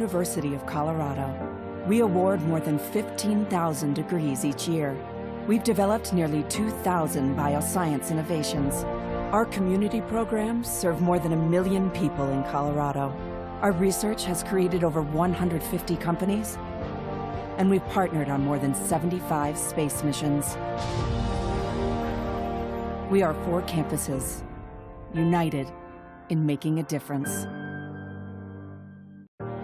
University of Colorado. We award more than 15,000 degrees each year. We've developed nearly 2,000 bioscience innovations. Our community programs serve more than 1 million people in Colorado. Our research has created over 150 companies, and we've partnered on more than 75 space missions. We are 4 campuses, united in making a difference.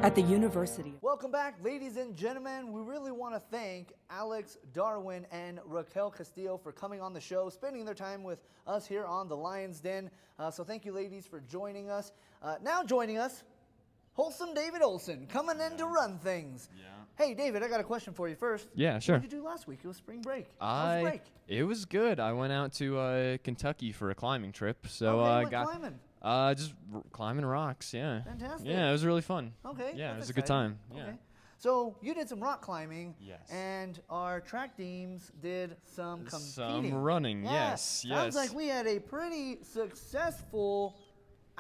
At the University. Welcome back, ladies and gentlemen. We really want to thank Alex Darwin and Raquel Castillo for coming on the show, spending their time with us here on the Lion's Den. So thank you, ladies, for joining us. Now joining us, Wholesome David Olson, coming in to run things. Yeah. Hey, David, I got a question for you first. Yeah, sure. What did you do last week? It was spring break. How was break? It was good. I went out to Kentucky for a climbing trip. So climbing? Just climbing rocks, yeah. Fantastic. Yeah, it was really fun. Okay. Yeah, it was a good time. Okay. Yeah. So you did some rock climbing. Yes. And our track teams did some competing. Some running, yes. Sounds like we had a pretty successful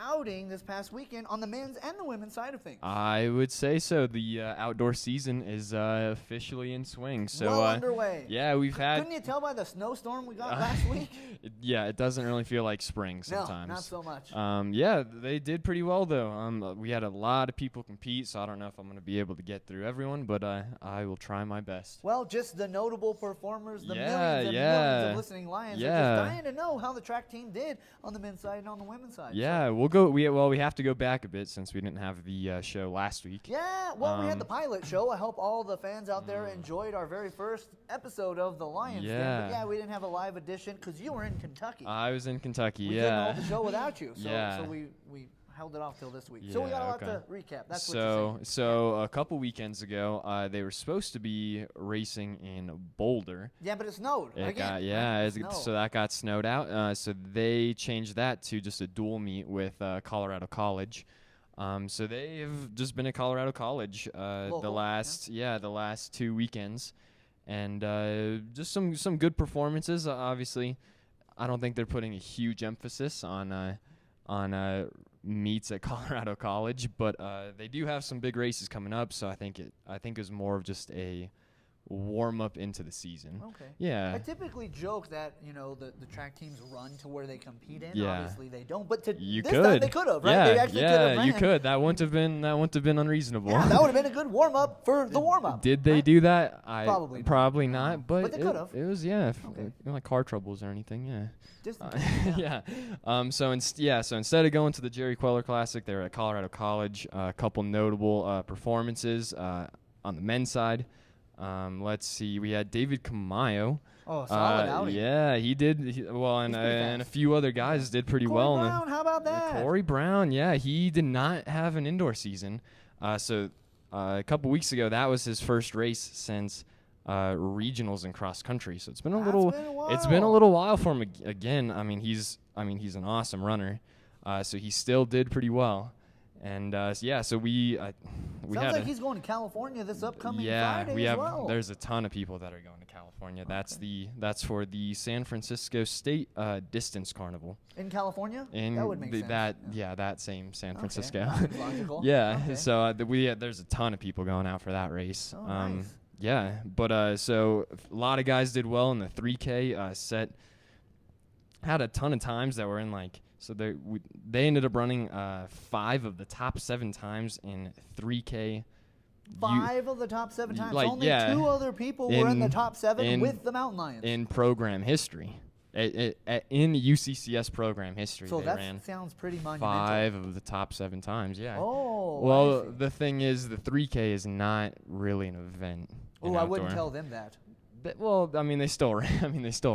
outing this past weekend on the men's and the women's side of things. I would say so. The outdoor season is officially in swing. So well underway. Yeah, we've had. Couldn't you tell by the snowstorm we got last week? It doesn't really feel like spring sometimes. No, not so much. Yeah, they did pretty well though. We had a lot of people compete, so I don't know if I'm going to be able to get through everyone, but I will try my best. Well, just the notable performers, the millions and millions of listening Lions are just dying to know how the track team did on the men's side and on the women's side. Yeah, so. We have to go back a bit since we didn't have the show last week. Yeah, well, we had the pilot show. I hope all the fans out there enjoyed our very first episode of the Lions Den. But yeah, we didn't have a live edition because you were in Kentucky. I was in Kentucky, we couldn't hold the show without you, so we held it off till this week. Yeah, so we got a lot to recap. That's what you're saying. So a couple weekends ago, they were supposed to be racing in Boulder. Yeah, but it snowed again. So that got snowed out. So they changed that to just a dual meet with Colorado College. So they've just been at Colorado College the last 2 weekends, and just some good performances. Obviously, I don't think they're putting a huge emphasis on meets at Colorado College, but they do have some big races coming up, so I think it was more of just a warm up into the season. Okay. Yeah. I typically joke that the track teams run to where they compete in. Yeah. Obviously they don't, but time they could have, right? Yeah, they actually could have you could. That wouldn't have been unreasonable. Yeah, that would have been a good warm up for the warm up. Did they do that? Probably not. But they could have. It was like car troubles or anything. Yeah. So instead of going to the Jerry Queller Classic, they were at Colorado College. A couple notable performances on the men's side. Let's see. We had David Camayo. Oh, solid outing. Yeah, he did. And a few other guys did pretty well. Corey Brown, how about that? Corey Brown, yeah, he did not have an indoor season. So a couple weeks ago, that was his first race since regionals in cross country. So it's been a little while for him again. I mean, he's an awesome runner. So he still did pretty well. And so we sounds like he's going to California this upcoming Friday as well. There's a ton of people that are going to California. That's for the San Francisco State Distance Carnival. In California? That would make sense. That same San Francisco. Logical. Yeah. Okay. So there's a ton of people going out for that race. Oh, nice. Yeah, but so a lot of guys did well in the 3K set. Had a ton of times that were in so they ended up running 5 of the top 7 times in 3K. 5 of the top 7 times. Only 2 other people were in the top 7 with the Mountain Lions. In program history. In UCCS program history, so they ran sounds pretty monumental. 5 of the top 7 times, yeah. Oh, well, the thing is, the 3K is not really an event. Oh, I wouldn't tell them that. But, they still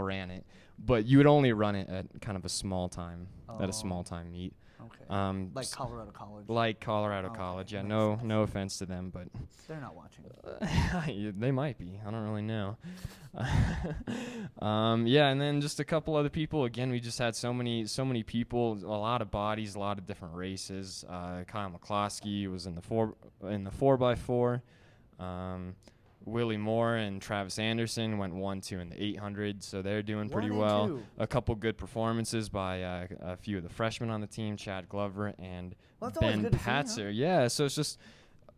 ran it, but you would only run it at kind of a small time, at a small time meet. Okay. Like Colorado College. Like Colorado College, yeah. No offense to them, but they're not watching. They might be. I don't really know. And then just a couple other people. Again, we just had so many people, a lot of bodies, a lot of different races. Kyle McCloskey was in the 4x4. Willie Moore and Travis Anderson went 1-2 in the 800, so they're doing pretty well. A couple good performances by a few of the freshmen on the team, Chad Glover and Ben Patzer. Yeah, so it's just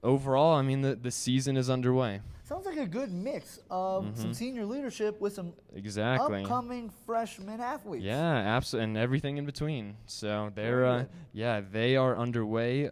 overall, I mean, the season is underway. Sounds like a good mix of some senior leadership with some Exactly. upcoming freshman athletes. Yeah, absolutely, and everything in between. So they're they are underway.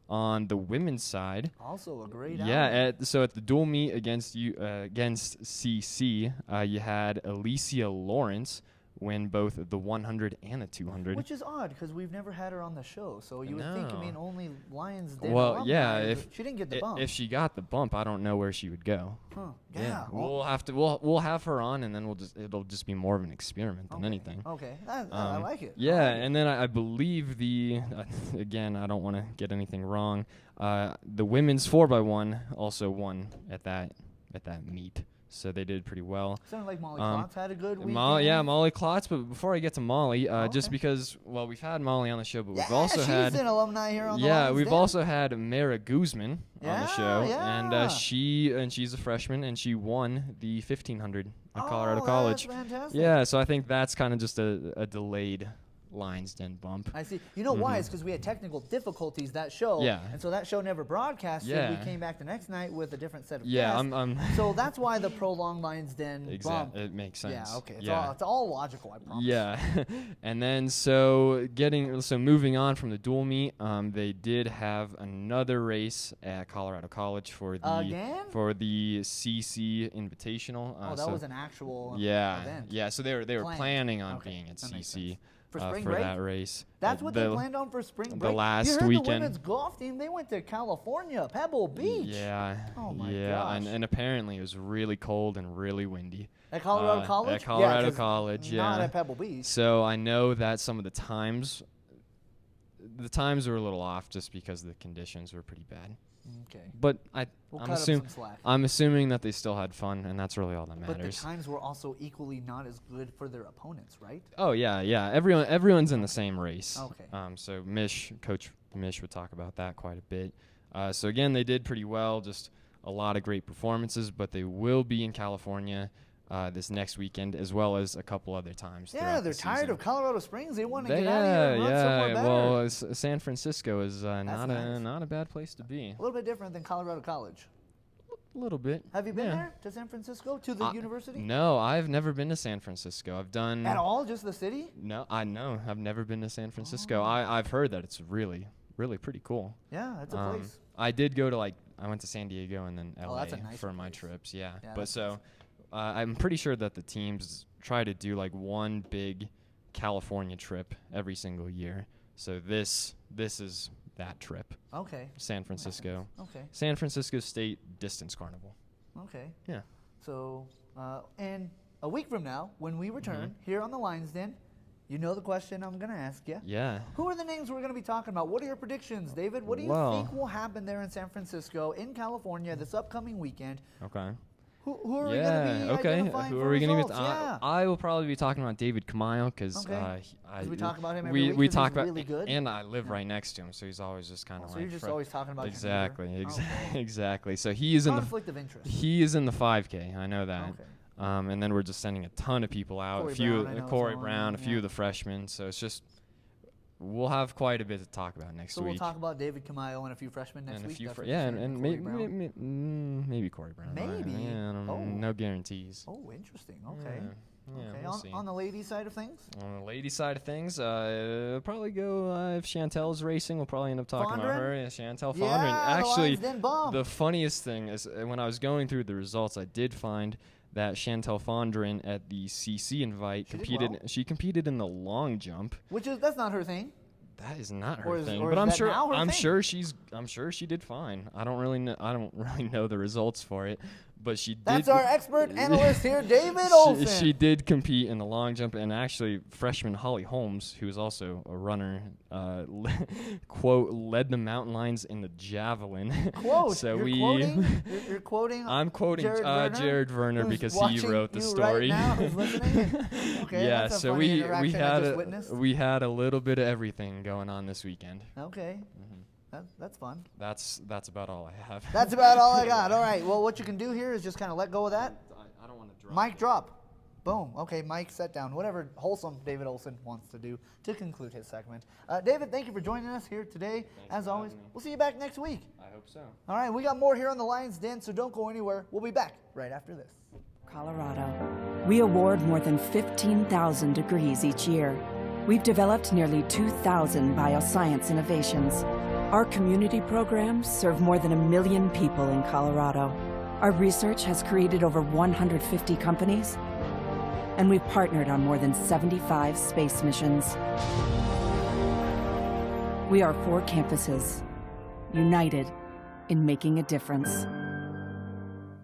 On the women's side, also a great so at the dual meet against CC, you had Alicia Lawrence win both the 100 and the 200. Which is odd because we've never had her on the show. So you would think, only Lions Den Well, alumni, yeah, if she didn't get the bump. If she got the bump, I don't know where she would go. Huh. Yeah. We'll have her on, and then it'll just be more of an experiment than anything. Okay. I like it. Yeah, I like and then I believe again, I don't want to get anything wrong. The women's 4x1 also won at that meet. So they did pretty well. Sounded like Molly Klotz had a good week. Molly Klotz. But before I get to Molly, just because, we've had Molly on the show, but we've also had... she's an alumni here on the Yeah, Lions we've Den. also had Mara Guzman on the show. Yeah. And she's a freshman, and she won the 1500 at Colorado College. That's fantastic. Yeah, so I think that's kind of just a delayed Lions Den bump. I see. You know why? It's because we had technical difficulties that show. Yeah. And so that show never broadcasted. Yeah. We came back the next night with a different set of Yeah, guests. So that's why the prolonged Lions Den bump. It makes sense. Yeah, okay. It's all logical, I promise. Yeah. And then so moving on from the dual meet, they did have another race at Colorado College for the CC Invitational. That was an actual event. event. Yeah, so they were planning on being at CC. For spring for break? that race. That's what they planned on for spring break? The last you heard weekend. The women's golf team, they went to California, Pebble Beach. Yeah. Oh, my gosh. gosh. And apparently it was really cold and really windy. At Colorado College? At Colorado College, yeah. Not at Pebble Beach. So I know that some of the times were a little off just because the conditions were pretty bad. Okay. But I'm assuming that they still had fun, and that's really all that matters. But the times were also equally not as good for their opponents, right? Oh yeah. Everyone's in the same race. Okay. So Coach Mish would talk about that quite a bit. So again, they did pretty well. Just a lot of great performances, but they will be in California this next weekend, as well as a couple other times. Yeah, they're tired of Colorado Springs. They want to get out of here and run somewhere better. Well, San Francisco is not a bad place to be. A little bit different than Colorado College. A little bit. Have you been there to San Francisco, to the university? No, I've never been to San Francisco. I've done at all, just the city. No, I've never been to San Francisco. I've heard that it's really, really pretty cool. Yeah, it's a place. I did go to I went to San Diego and then LA for my place. trips. Yeah, but so. I'm pretty sure that the teams try to do one big California trip every single year. So this is that trip. Okay. San Francisco. Okay. San Francisco State Distance Carnival. Okay. Yeah. So, and a week from now, when we return here on the Lions Den, you know the question I'm going to ask you. Yeah. Who are the names we're going to be talking about? What are your predictions, David? What do you think will happen there in San Francisco, in California, this upcoming weekend? Okay. Who are we going to be identifying Who for are we going to results? be? I will probably be talking about David Kamayo because we talk about him every week. We talk he's about really good. And I live right next to him, so he's always just kind of So you're just always talking about exactly. So he is in conflict of interest. He is in the 5K. I know that. Okay. And then we're just sending a ton of people out. Corey Brown, a few of the freshmen. So it's just. We'll have quite a bit to talk about next week. So we'll talk about David Kamayo and a few freshmen next week. And maybe Corey Brown. Maybe. Yeah, no guarantees. Oh, interesting. Okay. Yeah, we'll see. On the ladies' side of things? On the ladies' side of things, probably go if Chantel's racing. We'll probably end up talking about her. Yeah, Chantel Fondren. Actually, the funniest thing is when I was going through the results, I did find that Chantel Fondren at the CC invite She competed in the long jump, that's not her thing. That is not her thing, but I'm sure she did fine. I don't really know the results for it, but she did. That's our expert analyst here, David Olson. She did compete in the long jump, and actually, freshman Holly Holmes, who is also a runner, quote, led the mountain lions in the javelin. Quote. So you're quoting. I'm quoting Jared Werner because he wrote the story. Right now, who's listening? Okay. Yeah. That's a So funny we had a little bit of everything going on this weekend. Okay. That's fun. That's about all I have. That's about all I got. All right. Well, what you can do here is just kind of let go of that. I don't want to drop. Mic drop. Boom. Okay, Mike, set down. Whatever wholesome David Olson wants to do to conclude his segment. David, thank you for joining us here today. As always, we'll see you back next week. I hope so. All right, we got more here on the Lions Den, so don't go anywhere. We'll be back right after this. Colorado. We award more than 15,000 degrees each year. We've developed nearly 2,000 bioscience innovations. Our community programs serve more than 1 million people in Colorado. Our research has created over 150 companies, and we've partnered on more than 75 space missions. We are 4 campuses, united in making a difference.